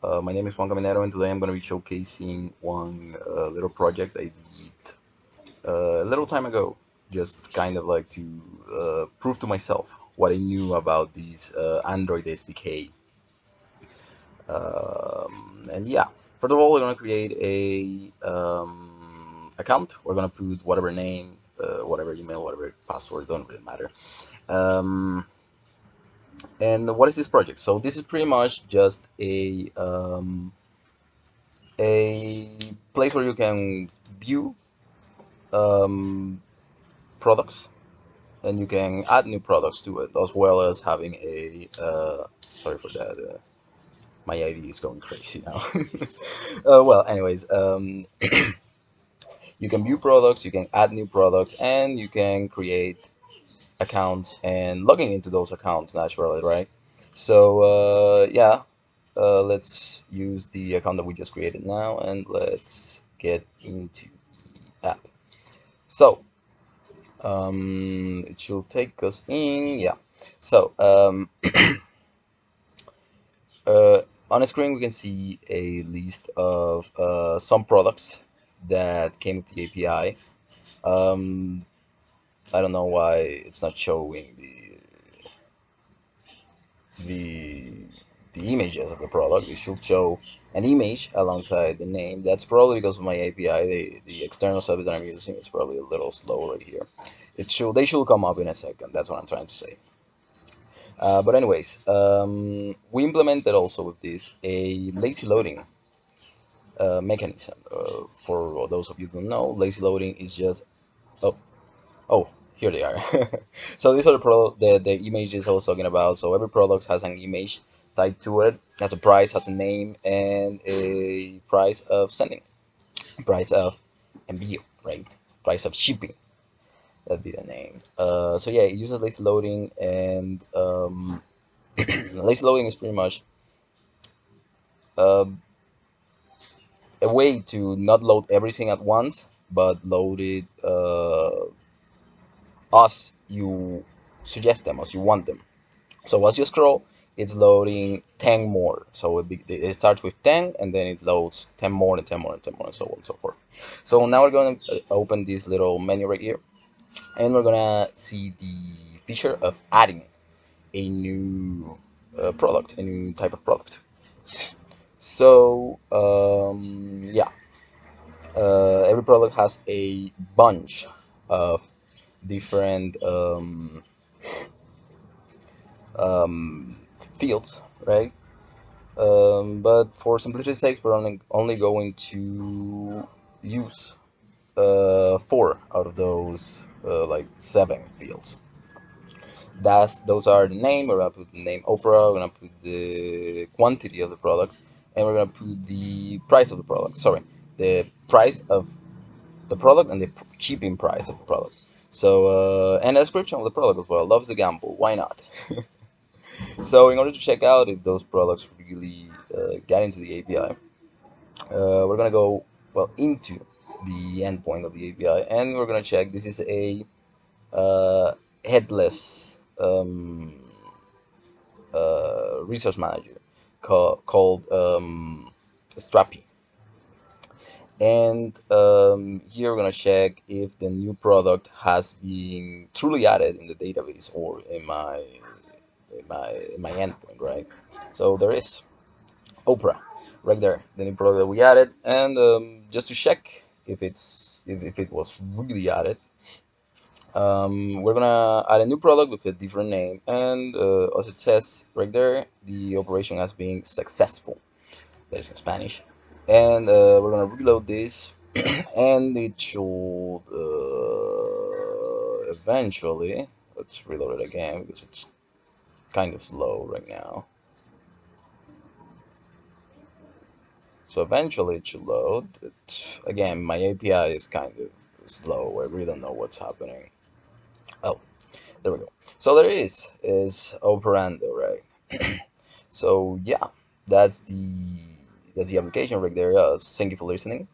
My name is Juan Caminero, and today I'm going to be showcasing one little project I did a little time ago, just kind of like to prove to myself what I knew about this Android SDK. And yeah, first of all, we're going to create a account. We're going to put whatever name, whatever email, whatever password, don't really matter. Um, and what is this project? So this is pretty much just a place where you can view um, products, and you can add new products to it, as well as having a sorry for that, my ID is going crazy now. Well, anyways, you can view products, you can add new products, and you can create accounts and logging into those accounts naturally, right? So yeah, let's use the account that we just created now, and let's get into the app. So it should take us in, yeah. So on the screen we can see a list of some products that came with the API. um, I don't know why it's not showing the the images of the product. It should show an image alongside the name. That's probably because of my API. The external service that I'm using is probably a little slow right here. They should come up in a second. That's what I'm trying to say. But anyways, we implemented also with this a lazy loading mechanism. For those of you who don't know, lazy loading is just oh oh, here they are. So these are the images I was talking about. So every product has an image tied to it, has a price, has a name, and a price of sending, price of envío, right? Price of shipping. That'd be the name. So yeah, it uses lazy loading, and lazy loading is pretty much uh, a way to not load everything at once, but load it as you suggest them, as you want them. So as you scroll, it's loading 10 more. So it starts with 10, and then it loads 10 more and 10 more and 10 more, and so on and so forth. So now we're going to open this little menu right here, and we're going to see the feature of adding a new product, a new type of product. So yeah, every product has a bunch of different um, fields, right? But for simplicity's sake, we're only going to use four out of those like seven fields. Those are the name. We're gonna put the name Opera. We're gonna put the quantity of the product, and we're gonna put the price of the product. Sorry, the price of the product and the shipping price of the product. So and a description of the product as well. Loves the gamble. Why not? So in order to check out if those products really get into the API, we're gonna go well into the endpoint of the API, and we're gonna check. This is a headless resource manager called Strapi. And here we're gonna check if the new product has been truly added in the database or in my endpoint, right? So there is Oprah right there, the new product that we added, and just to check if it was really added, we're gonna add a new product with a different name, and as it says right there, the operation has been successful. That is in Spanish, and we're gonna reload this, and it should eventually. Let's reload it again because it's kind of slow right now. So eventually it should load. Again, my API is kind of slow. I really don't know what's happening. Oh, there we go. So there is operando, right? So yeah, that's the that's the application right there. Thank you for listening.